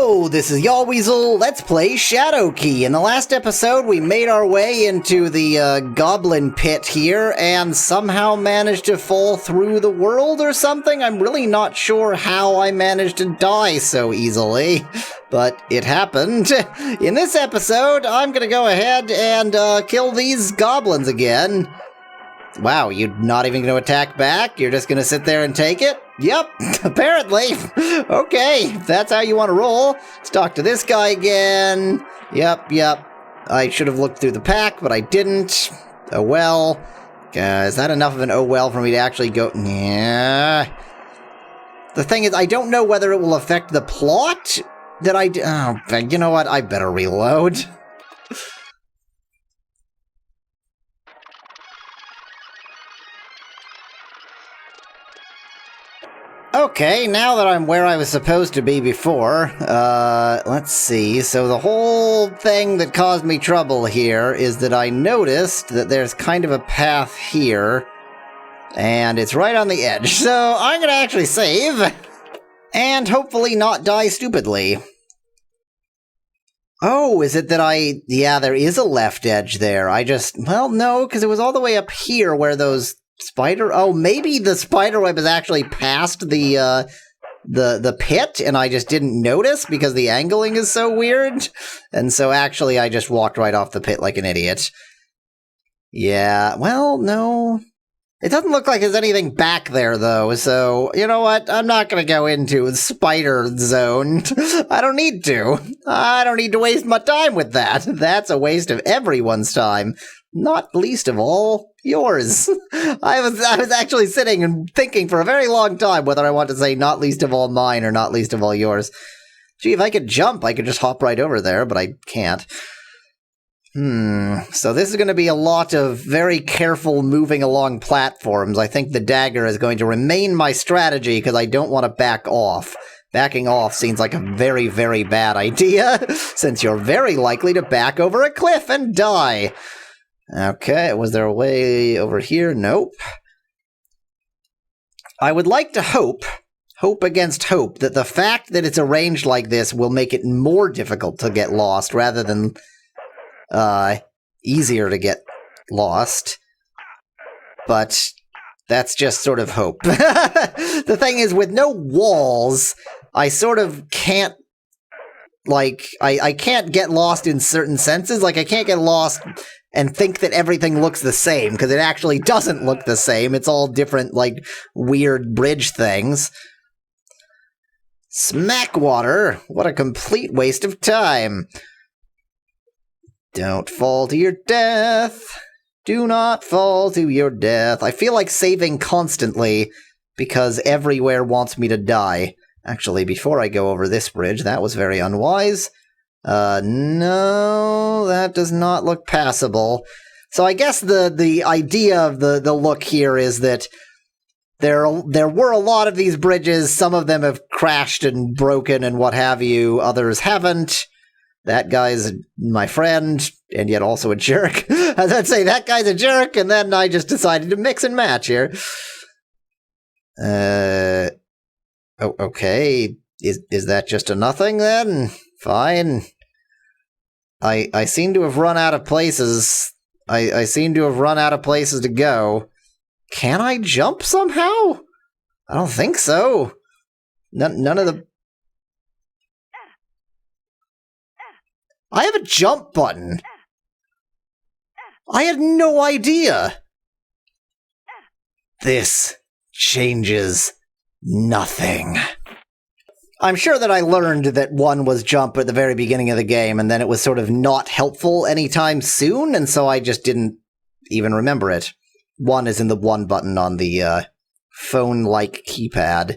Hello, this is Yahweasel. Let's play Shadowkey. In the last episode, we made our way into the goblin pit here and somehow managed to fall through the world or something. I'm really not sure how I managed to die so easily, but it happened. In this episode, I'm gonna go ahead and kill these goblins again. Wow, you're not even going to attack back? You're just going to sit there and take it? Yep, apparently. Okay, if that's how you want to roll. Let's talk to this guy again. Yep. I should have looked through the pack, but I didn't. Oh well. Is that enough of an oh well for me to actually go? Yeah. The thing is, I don't know whether it will affect the plot that I... Oh, you know what? I better reload. Okay, now that I'm where I was supposed to be before, let's see. So the whole thing that caused me trouble here is that I noticed that there's kind of a path here, and it's right on the edge. So I'm gonna actually save, and hopefully not die stupidly. Oh, is it that yeah, there is a left edge there. Well, no, because it was all the way up here where those... Oh, maybe the spider web is actually past the pit, and I just didn't notice because the angling is so weird. And so actually I just walked right off the pit like an idiot. Yeah, well, no. It doesn't look like there's anything back there, though, so, you know what? I'm not gonna go into spider zone. I don't need to. I don't need to waste my time with that. That's a waste of everyone's time. Not least of all, yours. I was actually sitting and thinking for a very long time whether I want to say not least of all mine or not least of all yours. Gee, if I could jump, I could just hop right over there, but I can't. So this is going to be a lot of very careful moving along platforms. I think the dagger is going to remain my strategy because I don't want to back off. Backing off seems like a very, very bad idea, since you're very likely to back over a cliff and die. Okay, was there a way over here? Nope. I would like to hope against hope, that the fact that it's arranged like this will make it more difficult to get lost rather than easier to get lost. But that's just sort of hope. The thing is, with no walls, I sort of can't, like, I can't get lost in certain senses. Like, I can't get lost and think that everything looks the same, because it actually doesn't look the same. It's all different, like, weird bridge things. Smackwater! What a complete waste of time. Don't fall to your death. Do not fall to your death. I feel like saving constantly, because everywhere wants me to die. Actually, before I go over this bridge, that was very unwise. No, that does not look passable. So I guess the idea of the look here is that there were a lot of these bridges. Some of them have crashed and broken and what have you. Others haven't. That guy's my friend, and yet also a jerk. As I'd say, that guy's a jerk, and then I just decided to mix and match here. Oh, okay. Is that just a nothing, then? Fine. I seem to have run out of places. I seem to have run out of places to go. Can I jump somehow? I don't think so. None of the... I have a jump button. I had no idea. This changes nothing. I'm sure that I learned that one was jump at the very beginning of the game, and then it was sort of not helpful anytime soon, and so I just didn't even remember it. One is in the one button on the phone-like keypad.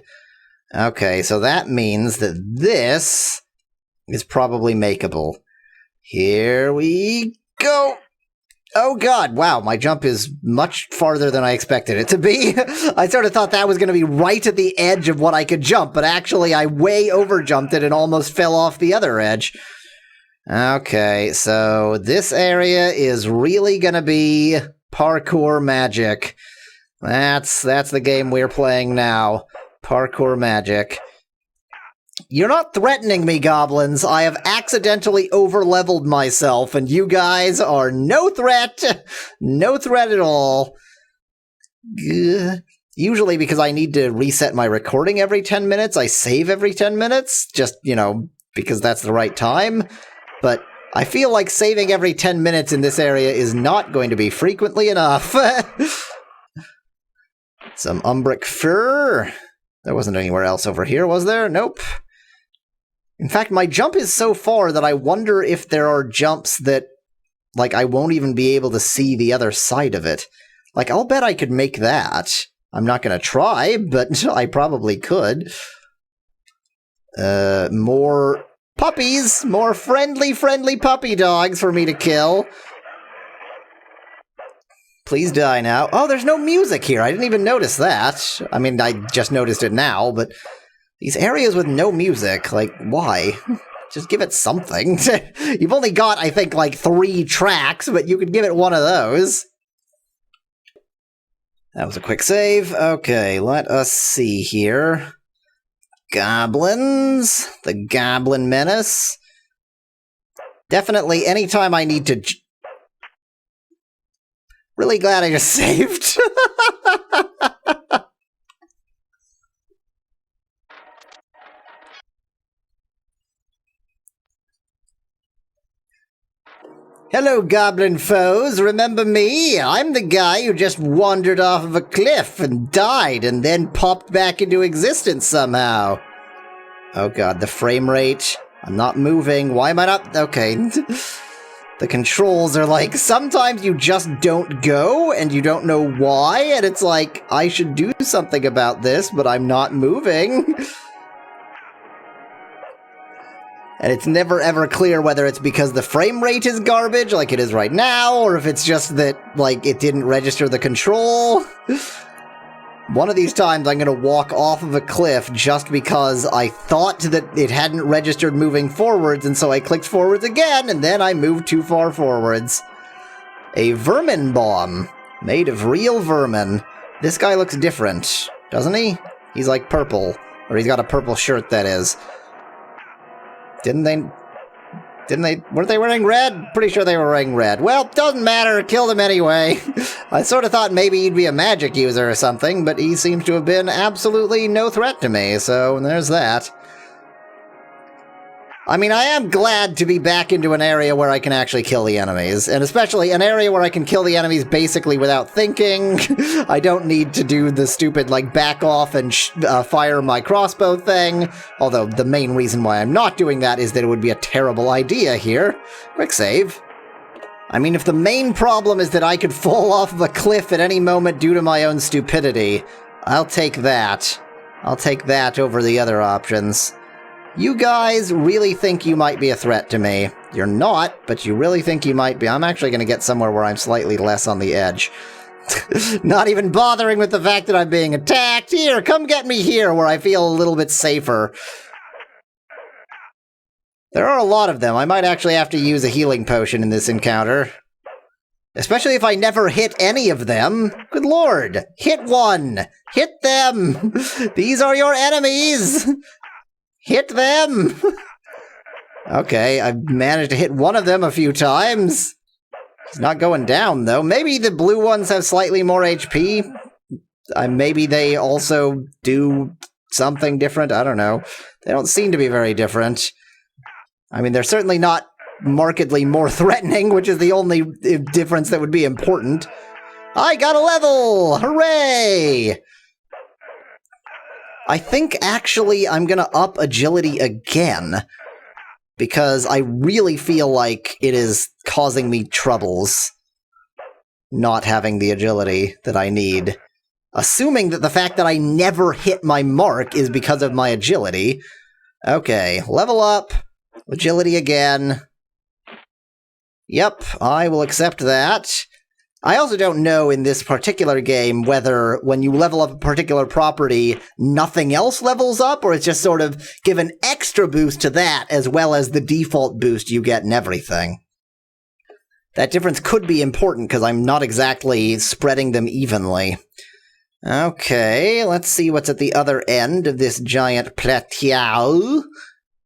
Okay, so that means that this is probably makeable. Here we go! Oh god, wow, my jump is much farther than I expected it to be. I sort of thought that was going to be right at the edge of what I could jump, but actually I way overjumped it and almost fell off the other edge. Okay, so this area is really going to be parkour magic. That's the game we're playing now. Parkour magic. You're not threatening me, goblins. I have accidentally overleveled myself, and you guys are no threat. No threat at all. Gah. Usually because I need to reset my recording every 10 minutes, I save every 10 minutes, just, because that's the right time. But I feel like saving every 10 minutes in this area is not going to be frequently enough. Some umbric fur. There wasn't anywhere else over here, was there? Nope. In fact, my jump is so far that I wonder if there are jumps that, I won't even be able to see the other side of it. I'll bet I could make that. I'm not going to try, but I probably could. More puppies! More friendly puppy dogs for me to kill. Please die now. Oh, there's no music here. I didn't even notice that. I mean, I just noticed it now, but these areas with no music, why? Just give it something. You've only got, I think, 3 tracks, but you could give it one of those. That was a quick save. Okay, let us see here. Goblins. The Goblin Menace. Definitely anytime I need to... Really glad I just saved. Hello, goblin foes. Remember me? I'm the guy who just wandered off of a cliff and died and then popped back into existence somehow. Oh god, the frame rate. I'm not moving. Why am I not? Okay. The controls are sometimes you just don't go and you don't know why, and it's I should do something about this, but I'm not moving. And it's never ever clear whether it's because the frame rate is garbage, like it is right now, or if it's just that, it didn't register the control. One of these times I'm gonna walk off of a cliff just because I thought that it hadn't registered moving forwards, and so I clicked forwards again, and then I moved too far forwards. A vermin bomb, made of real vermin. This guy looks different, doesn't he? He's purple, or he's got a purple shirt, that is. Weren't they wearing red? Pretty sure they were wearing red. Well, doesn't matter, killed him anyway. I sort of thought maybe he'd be a magic user or something, but he seems to have been absolutely no threat to me, so there's that. I mean, I am glad to be back into an area where I can actually kill the enemies, and especially an area where I can kill the enemies basically without thinking. I don't need to do the stupid, back off and fire my crossbow thing, although the main reason why I'm not doing that is that it would be a terrible idea here. Quick save. I mean, if the main problem is that I could fall off of a cliff at any moment due to my own stupidity, I'll take that. I'll take that over the other options. You guys really think you might be a threat to me. You're not, but you really think you might be. I'm actually going to get somewhere where I'm slightly less on the edge. Not even bothering with the fact that I'm being attacked. Here, come get me here, where I feel a little bit safer. There are a lot of them. I might actually have to use a healing potion in this encounter. Especially if I never hit any of them. Good lord. Hit one. Hit them. These are your enemies. Hit them! Okay, I've managed to hit one of them a few times. He's not going down, though. Maybe the blue ones have slightly more HP. Maybe they also do something different. I don't know. They don't seem to be very different. I mean, they're certainly not markedly more threatening, which is the only difference that would be important. I got a level! Hooray! I think, actually, I'm gonna up agility again, because I really feel like it is causing me troubles not having the agility that I need. Assuming that the fact that I never hit my mark is because of my agility. Okay, level up, agility again. Yep, I will accept that. I also don't know in this particular game whether when you level up a particular property, nothing else levels up, or it's just sort of give an extra boost to that as well as the default boost you get in everything. That difference could be important because I'm not exactly spreading them evenly. Okay, let's see what's at the other end of this giant plateau.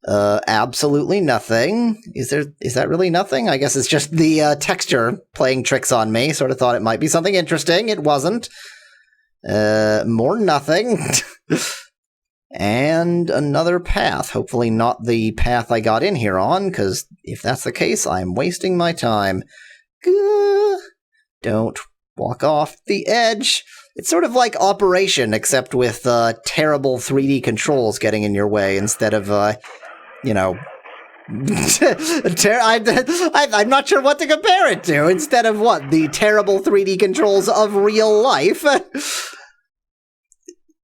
Absolutely nothing. Is that really nothing? I guess it's just the texture playing tricks on me. Sort of thought it might be something interesting. It wasn't. More nothing. And another path. Hopefully not the path I got in here on, because if that's the case, I'm wasting my time. Don't walk off the edge. It's sort of like Operation, except with terrible 3D controls getting in your way instead of, you know... I'm not sure what to compare it to. Instead of what? The terrible 3D controls of real life?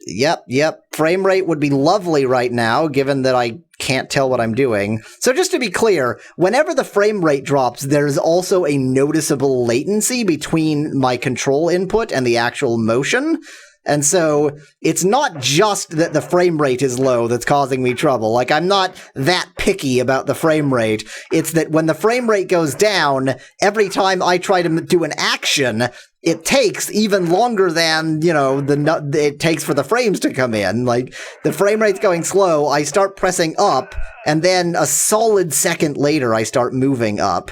Yep. Frame rate would be lovely right now, given that I can't tell what I'm doing. So just to be clear, whenever the frame rate drops, there's also a noticeable latency between my control input and the actual motion. And so it's not just that the frame rate is low that's causing me trouble. Like, I'm not that picky about the frame rate. It's that when the frame rate goes down, every time I try to do an action, it takes even longer than, it takes for the frames to come in. Like, the frame rate's going slow, I start pressing up, and then a solid second later I start moving up.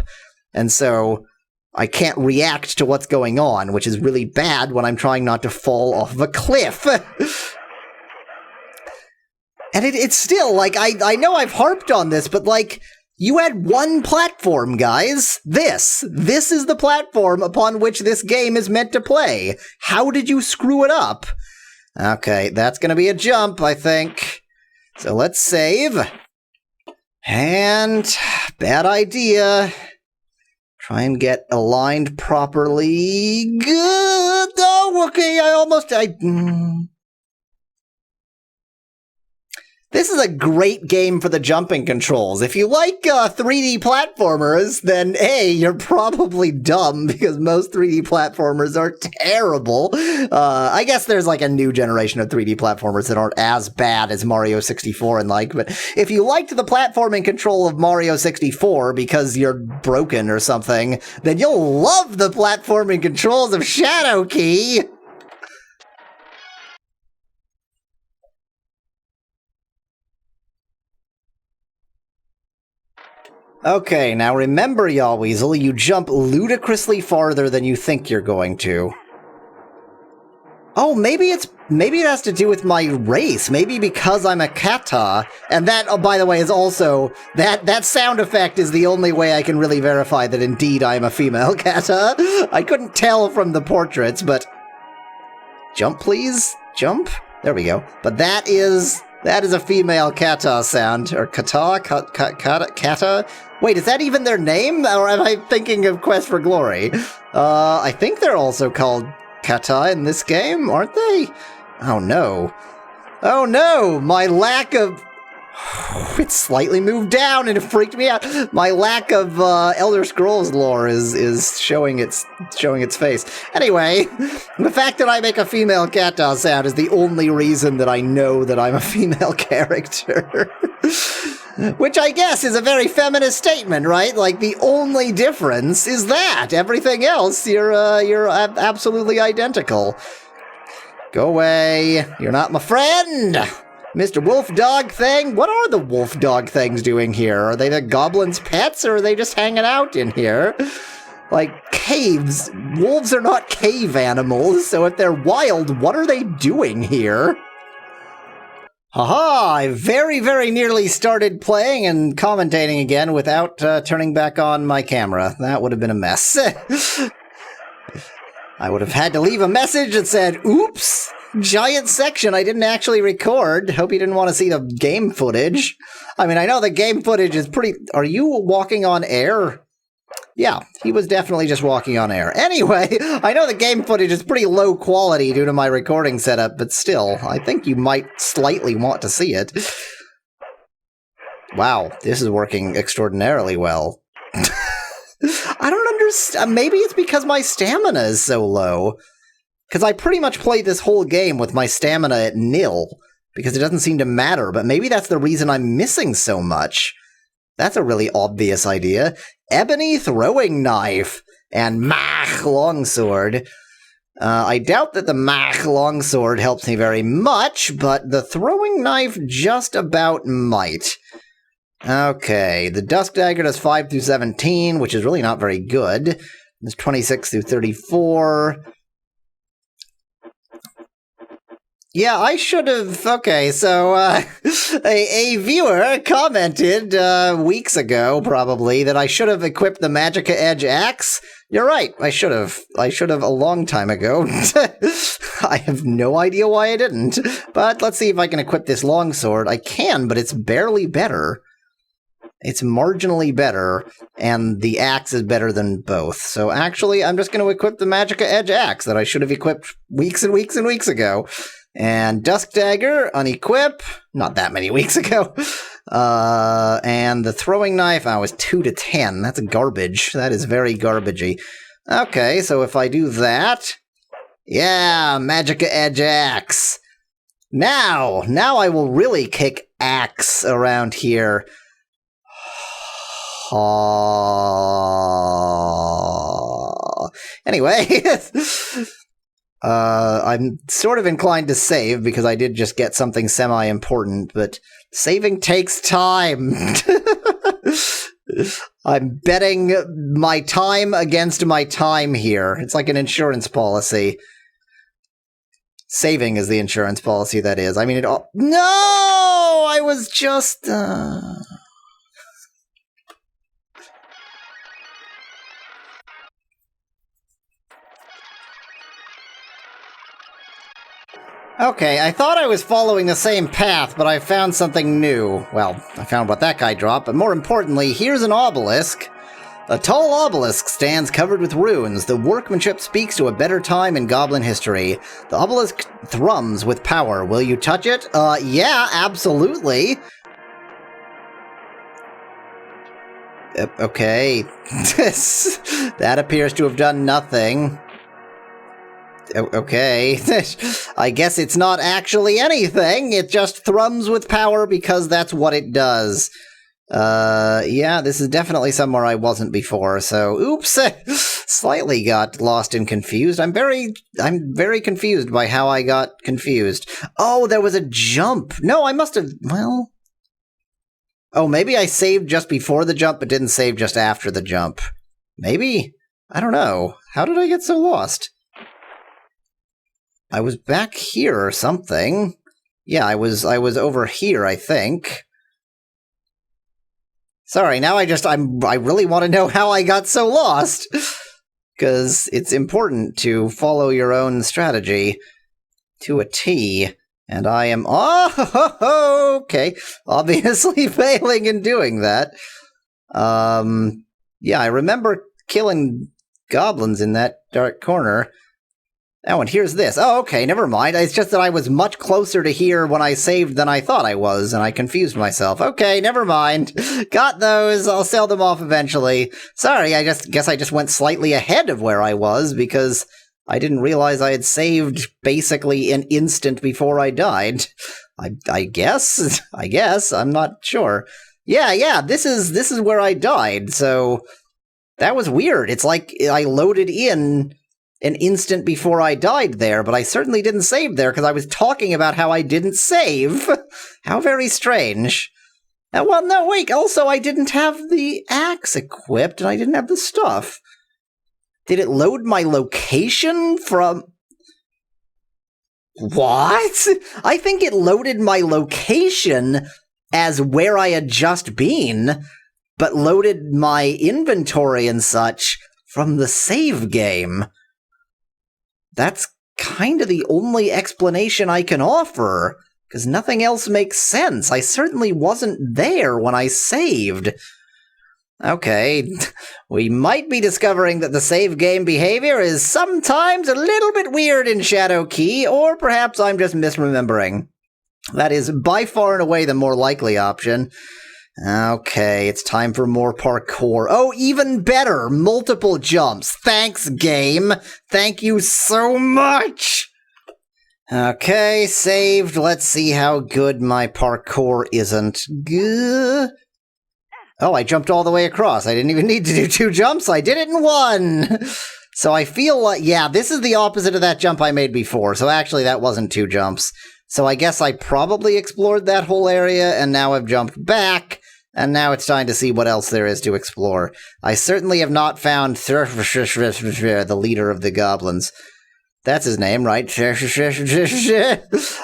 And so I can't react to what's going on, which is really bad when I'm trying not to fall off of a cliff. And it's still, like, I know I've harped on this, but, like, you had one platform, guys. This is the platform upon which this game is meant to play. How did you screw it up? Okay, that's gonna be a jump, I think. So let's save. And bad idea. Try and get aligned properly. Good. Oh, okay, This is a great game for the jumping controls. If you like 3D platformers, then hey, you're probably dumb because most 3D platformers are terrible. I guess there's like a new generation of 3D platformers that aren't as bad as Mario 64 and like, but if you liked the platforming control of Mario 64 because you're broken or something, then you'll love the platforming controls of Shadowkey. Okay, now remember, Yahweasel, you jump ludicrously farther than you think you're going to. Oh, maybe it has to do with my race. Maybe because I'm a kata. And that, oh, by the way, is also... That sound effect is the only way I can really verify that indeed I'm a female kata. I couldn't tell from the portraits, but... Jump, please? Jump? There we go. But that is a female kata sound. Or kata? Wait, is that even their name? Or am I thinking of Quest for Glory? I think they're also called kata in this game, aren't they? Oh no. Oh no! My lack of... It slightly moved down and it freaked me out. My lack of Elder Scrolls lore is showing its face. Anyway, the fact that I make a female kata sound is the only reason that I know that I'm a female character. Which I guess is a very feminist statement, right? Like, the only difference is that. Everything else, you're absolutely identical. Go away. You're not my friend. Mr. Wolf Dog Thing? What are the Wolf Dog Things doing here? Are they the goblins' pets, or are they just hanging out in here? Like, caves. Wolves are not cave animals, so if they're wild, what are they doing here? Haha, I very, very nearly started playing and commentating again without turning back on my camera. That would have been a mess. I would have had to leave a message that said, oops, giant section I didn't actually record. Hope you didn't want to see the game footage. I mean, I know the game footage is pretty... Are you walking on air? Yeah, he was definitely just walking on air. Anyway, I know the game footage is pretty low quality due to my recording setup, but still, I think you might slightly want to see it. Wow, this is working extraordinarily well. I don't understand. Maybe it's because my stamina is so low. Because I pretty much played this whole game with my stamina at nil, because it doesn't seem to matter, but maybe that's the reason I'm missing so much. That's a really obvious idea. Ebony throwing knife and mach longsword. I doubt that the Mach longsword helps me very much, but the throwing knife just about might. Okay, the Dusk Dagger does 5 through 17, which is really not very good. There's 26 through 34. Yeah, I should have... Okay, so a viewer commented weeks ago, probably, that I should have equipped the Magicka Edge Axe. You're right, I should have. I should have a long time ago. I have no idea why I didn't. But let's see if I can equip this longsword. I can, but it's barely better. It's marginally better, and the axe is better than both. So actually, I'm just going to equip the Magicka Edge Axe that I should have equipped weeks and weeks and weeks ago. And Dusk Dagger, unequip, not that many weeks ago. And the throwing knife, I was 2 to 10. That's garbage. That is very garbagey. Okay, so if I do that... Yeah, Magicka Edge Axe. Now I will really kick axe around here. Anyway, I'm sort of inclined to save because I did just get something semi-important, but saving takes time. I'm betting my time against my time here. It's like an insurance policy. Saving is the insurance policy, that is. I mean, it all... No! I was just... Okay, I thought I was following the same path, but I found something new. Well, I found what that guy dropped, but more importantly, here's an obelisk. A tall obelisk stands covered with ruins. The workmanship speaks to a better time in goblin history. The obelisk thrums with power. Will you touch it? Yeah, absolutely. Okay. That appears to have done nothing. Okay, I guess it's not actually anything, it just thrums with power because that's what it does. Yeah, this is definitely somewhere I wasn't before, so oops, slightly got lost and confused. I'm very confused by how I got confused. Oh, there was a jump. No, I must have, well... Oh, maybe I saved just before the jump, but didn't save just after the jump. Maybe? I don't know. How did I get so lost? I was back here or something. Yeah, I was over here, I think. Sorry, now I really want to know how I got so lost. Because it's important to follow your own strategy to a T. And I am, okay, obviously failing in doing that. Yeah, I remember killing goblins in that dark corner. Oh, and here's this. Oh, okay, never mind. It's just that I was much closer to here when I saved than I thought I was, and I confused myself. Okay, never mind. Got those. I'll sell them off eventually. Sorry, I guess I just went slightly ahead of where I was, because I didn't realize I had saved basically an instant before I died. I guess? I'm not sure. Yeah, this is where I died, so... That was weird. It's like I loaded in... an instant before I died there, but I certainly didn't save there because I was talking about how I didn't save. How very strange. Well, no, wait, also I didn't have the axe equipped and I didn't have the stuff. Did it load my location from... What? I think it loaded my location as where I had just been, but loaded my inventory and such from the save game. That's kind of the only explanation I can offer, because nothing else makes sense. I certainly wasn't there when I saved. Okay, we might be discovering that the save game behavior is sometimes a little bit weird in Shadowkey, or perhaps I'm just misremembering. That is by far and away the more likely option. Okay, it's time for more parkour. Oh, even better! Multiple jumps. Thanks, game! Thank you so much! Okay, saved. Let's see how good my parkour isn't. Gah. Oh, I jumped all the way across. I didn't even need to do 2 jumps. I did it in 1! So I feel like, yeah, this is the opposite of that jump I made before. So actually, that wasn't 2 jumps. So I guess I probably explored that whole area, and now I've jumped back, and now it's time to see what else there is to explore. I certainly have not found the leader of the goblins. That's his name, right?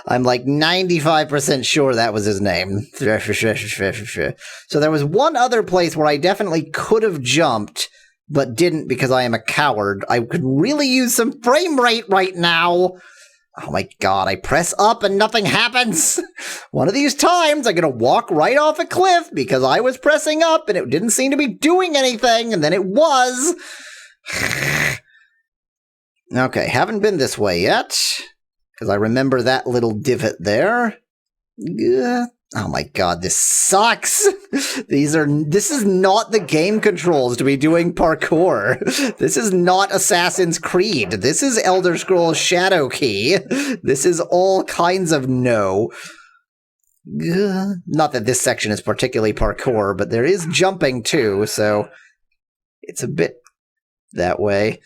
I'm like 95% sure that was his name. So there was one other place where I definitely could have jumped, but didn't because I am a coward. I could really use some frame rate right now. Oh my god, I press up and nothing happens. One of these times I'm gonna walk right off a cliff because I was pressing up and it didn't seem to be doing anything, and then it was. Okay, haven't been this way yet, because I remember that little divot there. Oh my god, this sucks! This is not the game controls to be doing parkour. This is not Assassin's Creed. This is Elder Scrolls Shadowkey. This is all kinds of no. Not that this section is particularly parkour, but there is jumping too, so it's a bit that way.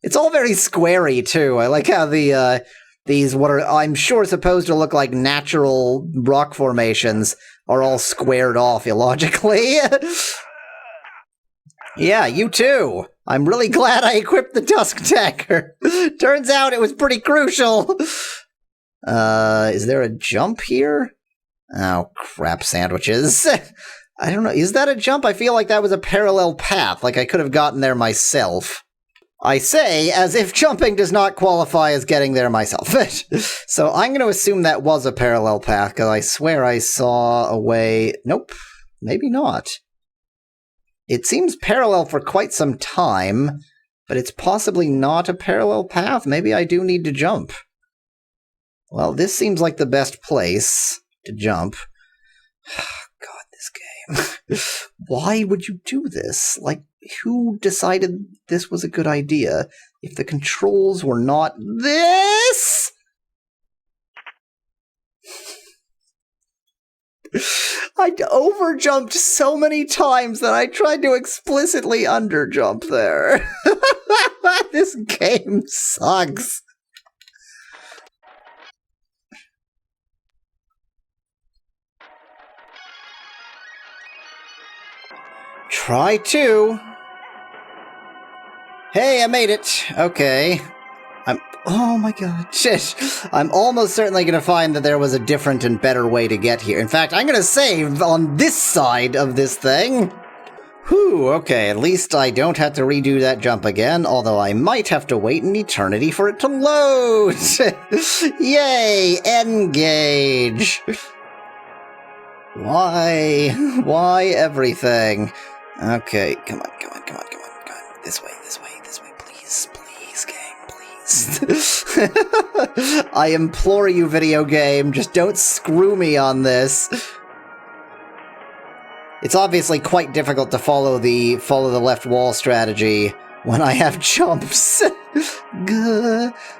It's all very squarey too. I like how these what are I'm sure supposed to look like natural rock formations are all squared off illogically. Yeah, you too. I'm really glad I equipped the Dusk Dagger. Turns out it was pretty crucial. Is there a jump here? Oh, crap sandwiches. I don't know. Is that a jump? I feel like that was a parallel path, like I could have gotten there myself. I say as if jumping does not qualify as getting there myself. So I'm going to assume that was a parallel path, because I swear I saw a way... Nope. Maybe not. It seems parallel for quite some time, but it's possibly not a parallel path. Maybe I do need to jump. Well, this seems like the best place to jump. God, this game. Why would you do this? Like, who decided this was a good idea if the controls were not this? I overjumped so many times that I tried to explicitly underjump there. This game sucks. Try to. Hey, I made it. Okay. Oh my god. Shit. I'm almost certainly going to find that there was a different and better way to get here. In fact, I'm going to save on this side of this thing. Whew, okay, at least I don't have to redo that jump again, although I might have to wait an eternity for it to load. Yay, N-Gage. Why? Why everything? Okay, come on. This way, please, game, please. I implore you, video game, just don't screw me on this. It's obviously quite difficult to follow the left wall strategy when I have jumps.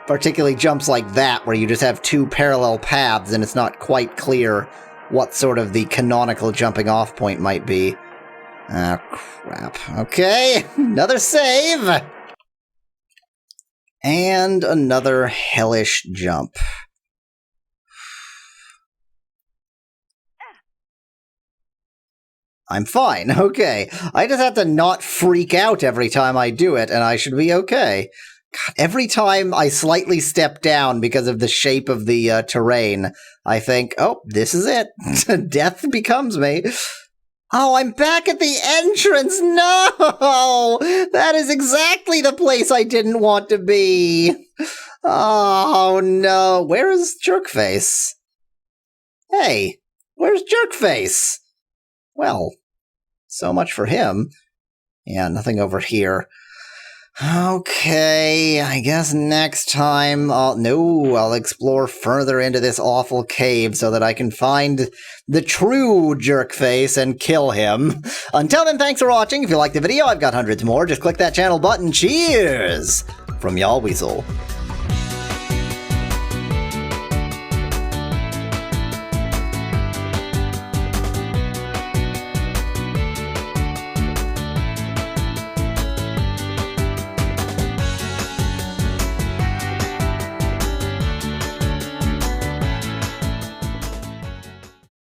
Particularly jumps like that, where you just have 2 parallel paths and it's not quite clear what sort of the canonical jumping off point might be. Oh, crap. Okay, another save! And another hellish jump. I'm fine, okay. I just have to not freak out every time I do it, and I should be okay. God, every time I slightly step down because of the shape of the terrain, I think, oh, this is it. Death becomes me. Oh, I'm back at the entrance! No! That is exactly the place I didn't want to be! Oh, no. Where is Jerkface? Hey, where's Jerkface? Well, so much for him. Yeah, nothing over here. Okay, I guess next time I'll explore further into this awful cave so that I can find the true Jerkface and kill him. Until then, thanks for watching. If you liked the video, I've got hundreds more. Just click that channel button. Cheers! From Yahweasel.